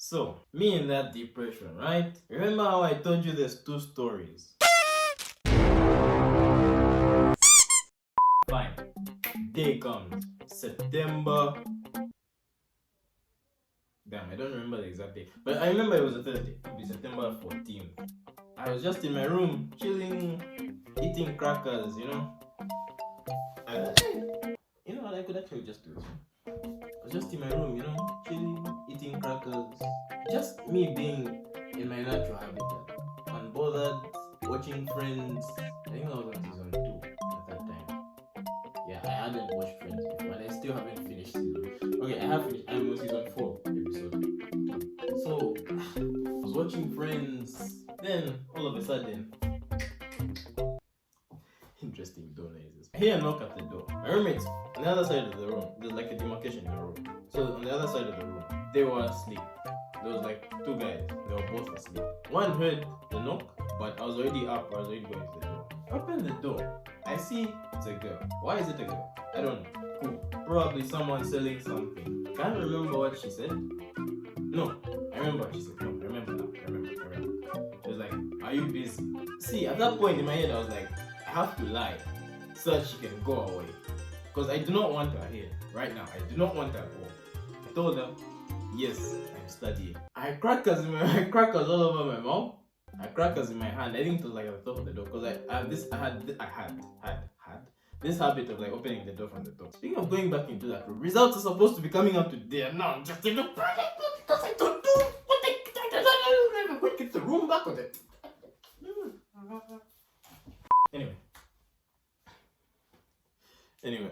So, me in that depression, right? Remember how I told you there's 2 stories? Fine. Day comes. September. Damn, I don't remember the exact day. But I remember it was a Thursday. It would be September 14th. I was just in my room, chilling, eating crackers, you know. You know what, I could actually just do this. I was just in my room, you know, chilling, eating crackers. Just me being in my natural habitat. Unbothered, watching Friends. I think I was on season 2 at that time. Yeah, I hadn't watched Friends before, and I still haven't finished season. Okay, I have finished. I'm on season 4 episode 2. So, I was watching Friends. Then, all of a sudden, interesting door noises. I hear a knock at the door. My roommates on the other side of the room. There's like a demarcation in the room. So on the other side of the room, they were asleep. There was like 2 guys. They were both asleep. One heard the knock, but I was already up. I was already going to the door. I open the door. I see it's a girl. Why is it a girl? I don't know. Cool. Probably someone selling something. Can't remember what she said. No, I remember what she said. No, I remember now. I remember. She was like, "Are you busy?" See, at that point in my head, I was like, I have to lie so that she can go away. Because I do not want her here right now. I do not want her at all. I told her, yes, I'm studying. I had crackers all over my mouth. I had crackers in my hand. I think it was like at the top of the door because I had this habit of like opening the door from the top. Speaking of going back into that room, results are supposed to be coming out today, and now I'm just in the because I don't do what I never going to get the room back with it. Anyway,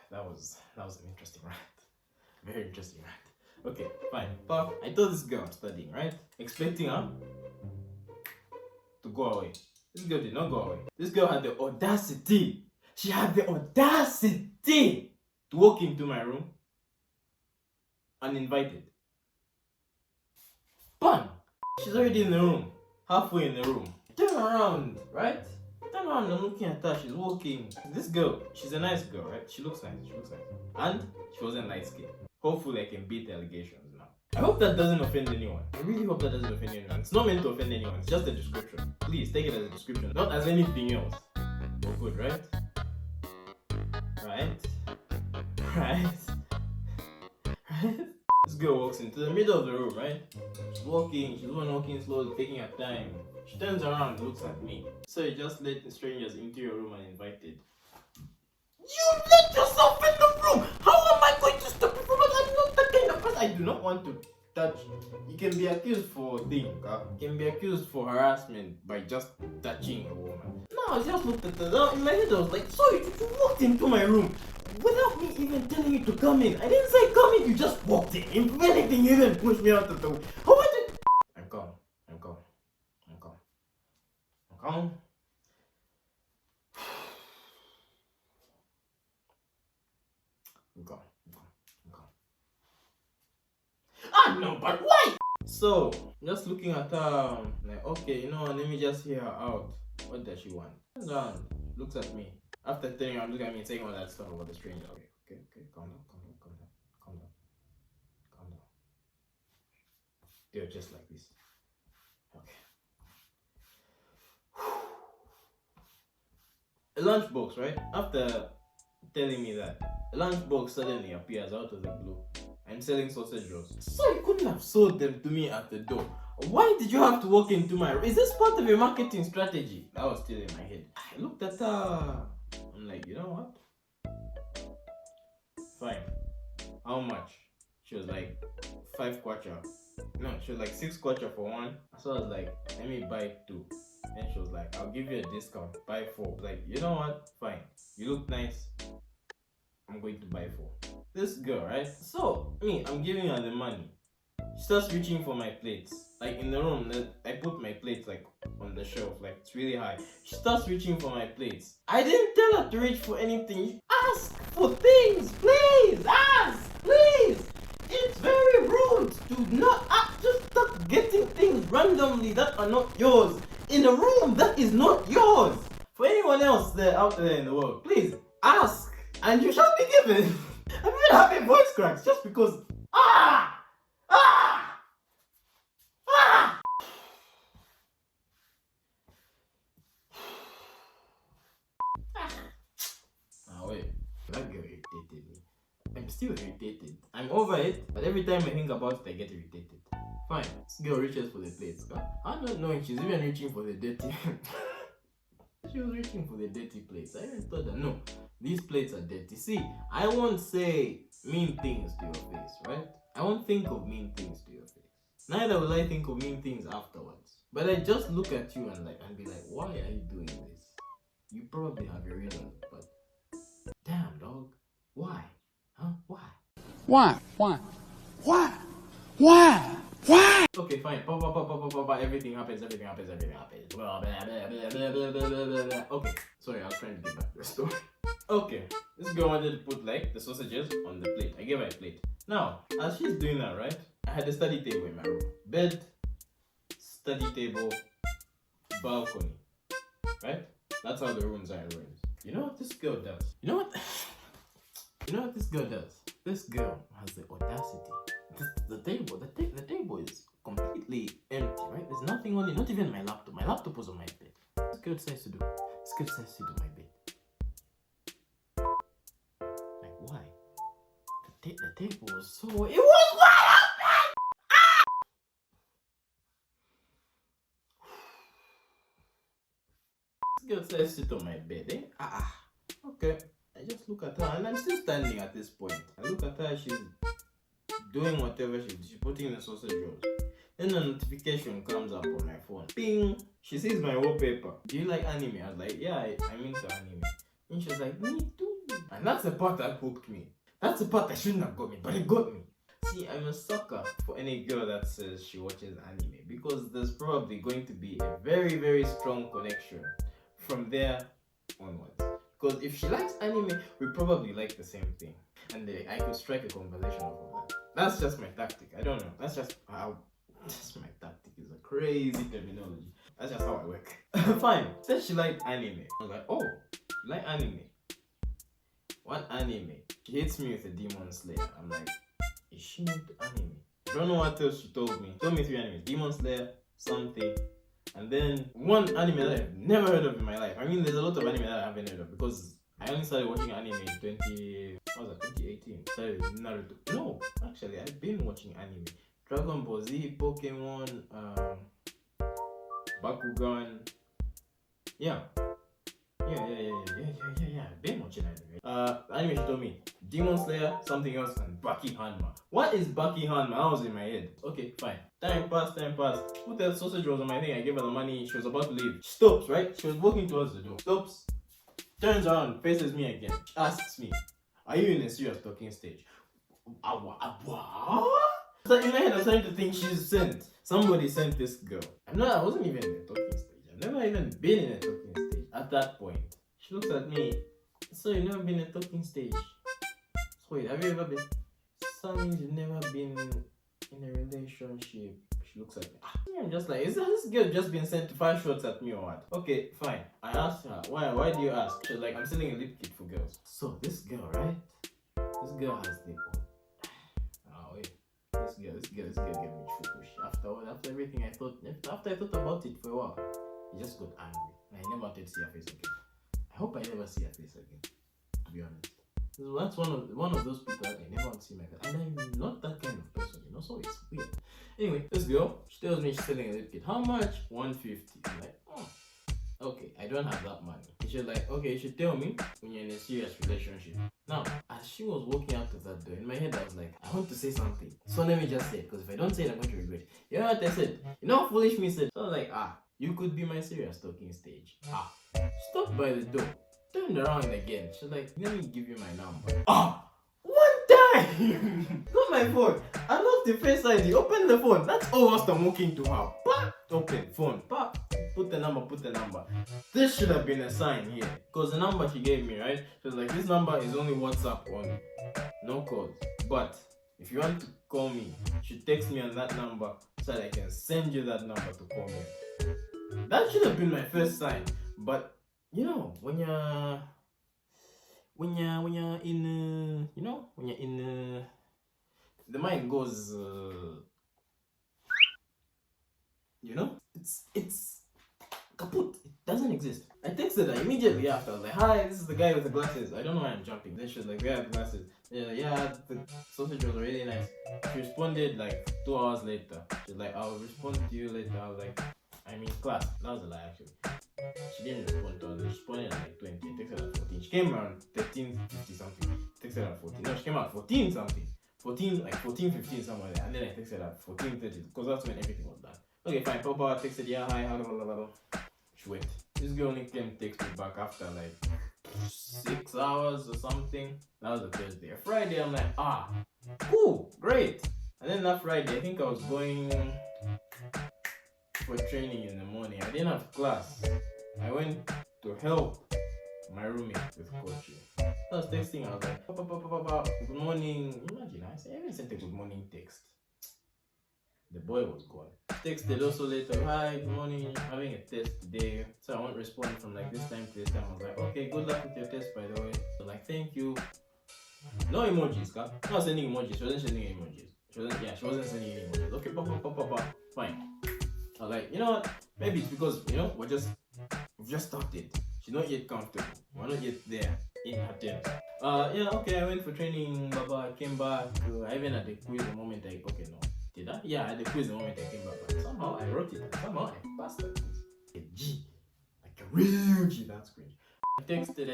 that was an interesting rant. Very interesting rant. Okay, fine. But I told this girl I'm studying, right? Expecting her to go away. This girl did not go away. This girl had the audacity. She had the audacity to walk into my room uninvited. Bang! She's already in the room. Halfway in the room. Turn around, right? Turn around, I'm looking at her. She's walking. This girl, she's a nice girl, right? She looks nice. And she wasn't light skinned. Hopefully I can beat the allegations now. I hope that doesn't offend anyone. I really hope that doesn't offend anyone. It's not meant to offend anyone. It's just a description. Please take it as a description, not as anything else. We're good, right? Right? This girl walks into the middle of the room, right? She's walking slowly, taking her time. She turns around and looks at me. So you just let the strangers into your room uninvited. You let yourself in the room! How am I going to stop you from it? I'm not that kind of person. I do not want to touch. You can be accused for things. You can be accused for harassment by just touching a woman. No, I just looked at her. In my head I was like, so you walked into my room without me even telling you to come in. I didn't say come in, you just walked in. If anything, you even pushed me out of the way. How was it? I'm calm. Ah, no, but why? So, just looking at her, like, okay, you know what, let me just hear her out. What does she want? Turns around, looks at me. After turning around, look at me and saying all that stuff about the stranger. Okay, calm down. They're just like this. Okay. A lunchbox, right? After telling me that, a lunchbox suddenly appears out of the blue. I'm selling sausage rolls. So you couldn't have sold them to me at the door. Why did you have to walk into my room? Is this part of your marketing strategy? That was still in my head. I looked at her. I'm like, you know what? Fine. How much? She was like 5 kwacha. No, she was like 6 kwacha for one. So I was like, let me buy 2. And she was like, I'll give you a discount. Buy 4. I was like, you know what? Fine. You look nice. I'm going to buy 4. This girl, right? So, I'm giving her the money. She starts reaching for my plates. Like in the room, I put my plates like on the shelf, like it's really high. She starts reaching for my plates. I didn't tell her to reach for anything. Ask for things, please. Ask, please. It's very rude to not just start getting things randomly that are not yours in a room that is not yours. For anyone else out there in the world, please ask and you shall be given. I'm even having voice cracks just because. Ah! Ah! Ah! Ah, wait. That girl irritated me. I'm still irritated. I'm over it, but every time I think about it, I get irritated. Fine, this girl reaches for the plates. I'm not knowing she's even reaching for the dirty. She was reaching for the dirty plates. I even thought that no, these plates are dirty. See, I won't say mean things to your face, right? I won't think of mean things to your face. Neither will I think of mean things afterwards. But I just look at you and be like, why are you doing this? You probably have your reasons, but damn dog, why? Huh? Why? Why? Why? Why? Why? Why? Okay, fine. Everything happens. Okay, sorry, I was trying to get back to the story. Okay, this girl wanted to put like the sausages on the plate. I gave her a plate. Now, as she's doing that, right? I had a study table in my room. Bed, study table, balcony. Right? That's how the rooms are in rooms. You know what this girl does? You know what this girl does? This girl has the audacity. The table is completely empty, right? There's nothing on it, not even my laptop. My laptop was on my bed. This girl decides to do my bed. Like, why? The table was so... It was wide open! Ah! This girl decides to sit on my bed, eh? Okay. I just look at her, and I'm still standing at this point. I look at her, she's doing whatever she's putting in the sausage rolls. Then a notification comes up on my phone. Ping! She sees my wallpaper. Do you like anime? I was like, yeah, I'm into anime. And she was like, me too. And that's the part that hooked me. That's the part that shouldn't have got me, but it got me. See, I'm a sucker for any girl that says she watches anime because there's probably going to be a very, very strong connection from there onwards. Because if she likes anime, we probably like the same thing. And I could strike a conversation off of that. That's just my tactic. I don't know. That's just my tactic. Is a crazy terminology. That's just how I work. Fine. Said she liked anime. I was like, oh, you like anime? What anime? She hits me with a Demon Slayer. I'm like, is she into anime? I don't know what else she told me. She told me 3 animes. Demon Slayer, something. And then one anime that I've never heard of in my life. I mean, there's a lot of anime that I haven't heard of because I only started watching anime in 2018. Started with Naruto. No, actually, I've been watching anime. Dragon Ball Z, Pokemon, Bakugan. Yeah. I've been watching anime. Anime she told me Demon Slayer, something else, and Baki Hanma. What is Baki Hanma? I was in my head. Okay, fine. Time passed. Put the sausage rolls on my thing. I gave her the money. She was about to leave. She stops, right? She was walking towards the door. Stops. Turns around, faces me again. She asks me, are you in a serious talking stage? What? So in my head, I'm starting to think she's sent. Somebody sent this girl. I wasn't even in a talking stage. I've never even been in a talking stage at that point. She looks at me. So you've never been in a talking stage? So wait, have you ever been? So that means you've never been in a relationship. She looks at me. I'm just like, is this girl just been sent to 5 shots at me or what? Okay, fine. I asked her, why do you ask? She's like, I'm selling a lip kit for girls. So this girl, right? This girl has the... Oh wait. This girl gave me fukushi. After everything I thought about it for a while, I just got angry. And I never wanted to see her face again. I hope I never see her face again, to be honest. That's one of those people that I never want to see my face. And I'm not that kind of person, so it's weird. Anyway, this girl, she tells me she's selling a lip kit. How much? 150. I'm like, oh, okay, I don't have that money. And she's like, okay, you should tell me when you're in a serious relationship. Now, as she was walking out of that door, in my head I was like, I want to say something. So let me just say it, because if I don't say it, I'm going to regret it. You know what I said? You know how foolish me said? So I was like, you could be my serious talking stage. Stopped by the door. Turned around again. She's like, let me give you my number. One time! Got my phone. I locked the face ID. Open the phone. That's almost I'm walking to her. Pop! Open phone. Pop! Put the number. This should have been a sign here. Because the number she gave me, right? She was like, this number is only WhatsApp only. No calls. But if you want to call me, you should text me on that number so that I can send you that number to call me. That should have been my first sign. But when when you're in when you're in the mind goes it's kaput. It doesn't exist. I texted her immediately after. I was like, hi, this is the guy with the glasses. I don't know why I'm jumping. Then she was like, yeah, the glasses. Yeah, the sausage was really nice. She responded like 2 hours later. She's like, I'll respond to you later. I was like, I'm in class. That was a lie actually. She didn't respond to us. She responded at like 20. I texted her at 14. She came around 13:50 something. Texted her at 14. No, she came out 14 something. 14, like 14:15 somewhere there. And then I texted her at 14:30 because that's when everything was done. Okay, fine. Papa texted, yeah, hi, hello. She went. This girl only came text me back after like 6 hours or something. That was a Thursday. A Friday, I'm like, cool, great. And then that Friday, I think I was going for training in the morning. I didn't have class. I went to help my roommate with coaching. I was texting, I was like, Papa, good morning. Imagine, I even sent a good morning text. The boy was gone. Texted also later, hi, good morning, having a test today. So I won't respond from like this time to this time. I was like, okay, good luck with your test by the way. So like, thank you. No emojis, huh? Not sending emojis. She wasn't sending emojis. She wasn't sending any emojis. Okay, papa, fine. I was like, you know what? Maybe it's because, we've just started. She's not yet comfortable. We're not yet there in her terms. Okay, I went for training, baba, I came back. I even had a quiz the moment no. Did I? Yeah, I had a quiz the moment I came back. But somehow I wrote it. Somehow I passed the quiz. A G. Like a real G, that's cringe. I texted.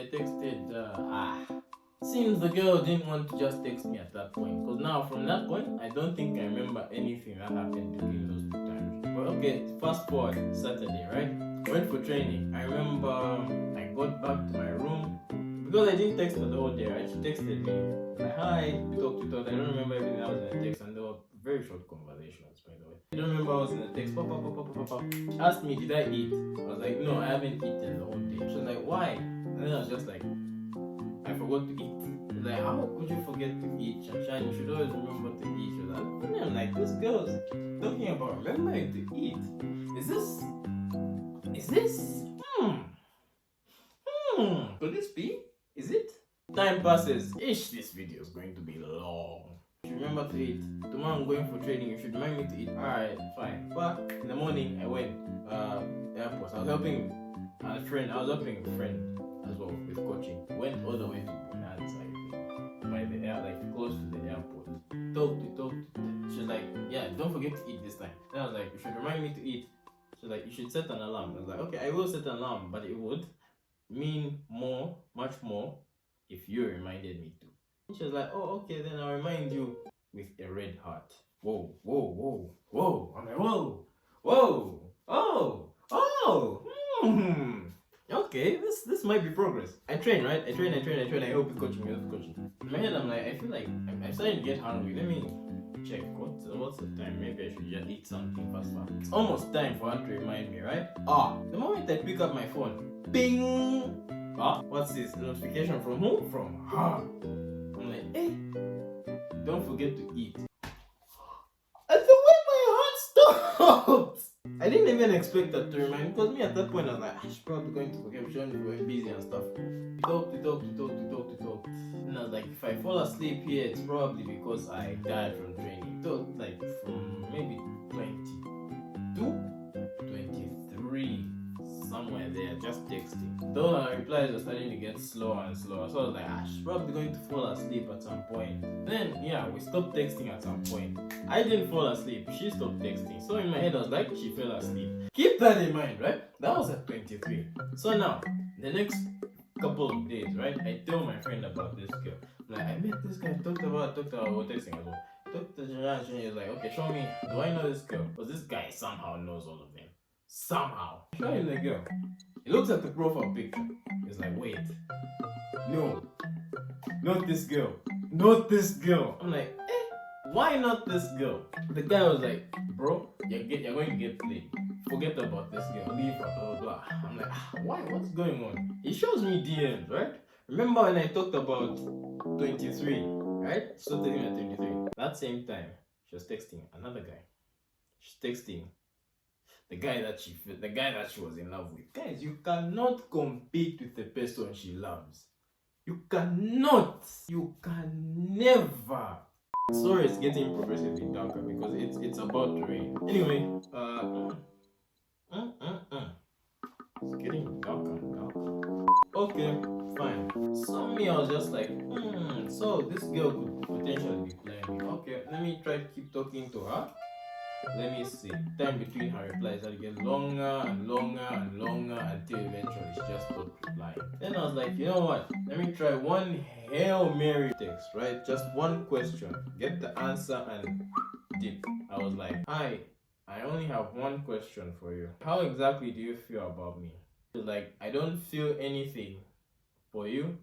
Seems the girl didn't want to just text me at that point. Because now, from that point, I don't think I remember anything that happened during those 2 times. But okay, fast forward, Saturday, right? I went for training. I remember I got back to my room. Because I didn't text her the whole day, right? She texted me. Like, hi, we talked. I don't remember everything that was in the text, and they were very short conversations, by the way. I don't remember what was in the text. Papa. Asked me, did I eat? I was like, no, I haven't eaten the whole day. She was like, why? And then I was just like, I forgot to eat. She was like, how could you forget to eat? Shine, you should always remember to eat. She was like, I'm like, this girl's talking about remembering to eat. Is this? Could this be? Is it? Time passes. This video is going to be long. You should remember to eat. Tomorrow I'm going for training. You should remind me to eat. Alright, fine. But in the morning I went airport. I was helping a friend as well with coaching. Went all the way to Bonanza, I think, by the air, like close to the airport. Talked. She's like, yeah, don't forget to eat this time. Then I was like, you should remind me to eat. She's like, you should set an alarm. I was like, okay, I will set an alarm, but it would mean much more if you reminded me to. And she was like, oh, okay, then I'll remind you with a red heart. Whoa. I'm like, okay, this might be progress. I train, right? I train. I help with coaching. In my head, I'm like, I feel like I'm starting to get hungry. Let me check what's the time. Maybe I should just eat something fast. It's almost time for her to remind me, right? The moment I pick up my phone, bing! What's this? Notification from who? From her. I'm like, hey, don't forget to eat. And the way my heart stopped! I didn't even expect her to remind me, because me at that point I was like, she's probably going to forget, she's going to be busy and stuff. We talked. And I was like, if I fall asleep here, it's probably because I died from training. Talked like from maybe 22, 23, somewhere there, just texting. Though her replies were starting to get slower and slower, so I was like, she's probably going to fall asleep at some point. Then, we stopped texting at some point. I didn't fall asleep, she stopped texting. So in my head, I was like, she fell asleep. Keep that in mind, right? That was at 23. So now, the next couple of days, right? I tell my friend about this girl. Like, I met this guy, talked about, we were texting as well. Talked to General, and he was like, okay, show me, do I know this girl? Because this guy somehow knows all of them. Somehow. Show him the girl. He looks at the profile picture. He's like, wait. No. Not this girl. I'm like, why not this girl? The guy was like, bro, you're going to get played. Forget about this girl. Leave her, blah, blah, blah. I'm like, why? What's going on? He shows me DMs, right? Remember when I talked about 23, right? So telling me at 23. That same time, she was texting another guy. She's texting the guy that she was in love with. Guys, you cannot compete with the person she loves. You cannot. You can never. Sorry, it's getting progressively darker because it's about to rain. Anyway, it's getting darker and darker. Okay, fine. So me, I was just like, so this girl could potentially be playing me. Okay, let me try to keep talking to her. Let me see. Time between her replies that get longer and longer and longer until eventually she just stopped replying. Then I was like, you know what? Let me try one Hail Mary text, right? Just one question. Get the answer and dip. I was like, hi, I only have one question for you. How exactly do you feel about me? She was like, I don't feel anything for you,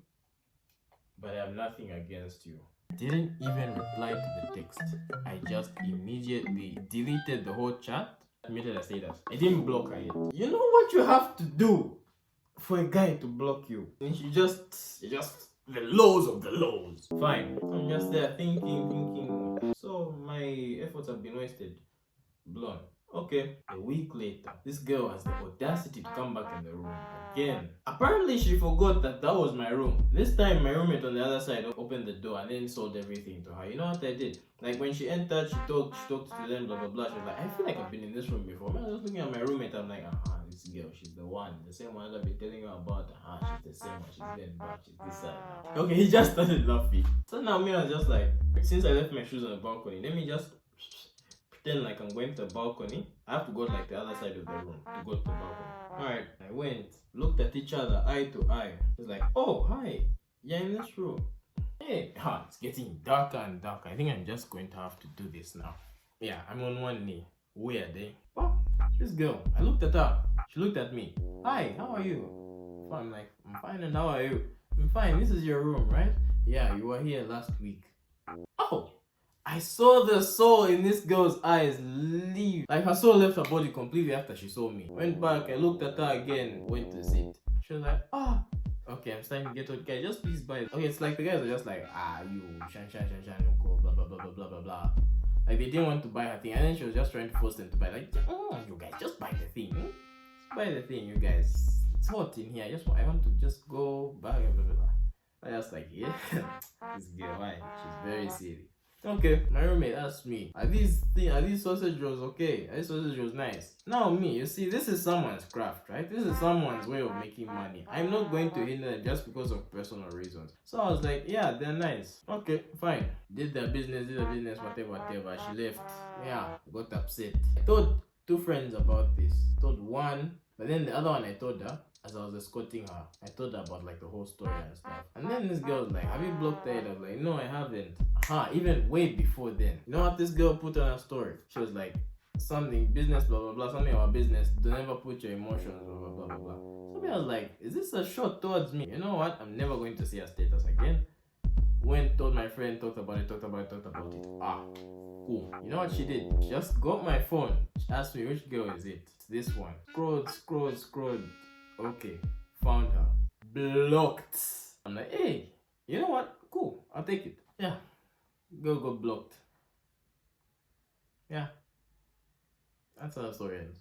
but I have nothing against you. Didn't even reply to the text. I just immediately deleted the whole chat. Admitted I status. I didn't block her yet. You know what you have to do for a guy to block you? And you just the lows of the lows. Fine. I'm just there thinking. So my efforts have been wasted. Blown. Okay. A week later, this girl has the audacity to come back in the room again. Apparently, she forgot that was my room. This time, my roommate on the other side opened the door and then sold everything to her. You know what I did? Like when she entered, she talked to them, blah blah blah. She was like, I feel like I've been in this room before. Man, I was looking at my roommate. I'm like, this girl, she's the one, the same one I've been telling you about. She's the same one. She's getting back. She's this side now. Okay, he just started laughing. So now me, I was just like, since I left my shoes on the balcony, let me just pretend like I'm going to the balcony. I have to go like the other side of the room to go to the balcony. Alright, I went, looked at each other eye to eye. It's like, oh, hi, you're in this room. Hey, it's getting darker and darker. I think I'm just going to have to do this now. Yeah, I'm on one knee. Weird, eh? Well, this girl, I looked at her. She looked at me. Hi, how are you? So I'm like, I'm fine, and how are you? I'm fine, this is your room, right? Yeah, you were here last week. Oh! I saw the soul in this girl's eyes leave. Like her soul left her body completely after she saw me. Went back, I looked at her again, went to sit. She was like, okay, I'm starting to get old guy, just please buy it. Okay, it's like the guys are just like, you shine, go, blah blah blah blah blah blah blah. Like they didn't want to buy her thing, and then she was just trying to force them to buy. Like, you guys, just buy the thing. Just buy the thing, you guys. It's hot in here. I want to just go buy blah blah blah. I was like, yeah, this girl, why? She's very silly. Okay, my roommate asked me, are these sausage rolls okay? Are these sausage rolls nice? Now me, you see, this is someone's craft, right? This is someone's way of making money. I'm not going to hinder them just because of personal reasons. So I was like, yeah, they're nice. Okay, fine. Did their business, whatever. She left. Yeah, got upset. I told two friends about this. Told one, but then the other one I told her, as I was escorting her, I told her about like the whole story and stuff. And then this girl was like, have you blocked her? I was like, no, I haven't. Even way before then. You know what this girl put on her story? She was like, something, business, blah, blah, blah, something about business. Don't ever put your emotions, blah, blah, blah, blah, blah. So I was like, is this a shot towards me? You know what? I'm never going to see her status again. Went, told my friend, talked about it. Cool. You know what she did? She just got my phone. She asked me, which girl is it? It's this one. Scrolled. Okay. Found her. Blocked. I'm like, hey, you know what? Cool. I'll take it. Yeah. Girl got blocked. Yeah. That's how the story ends.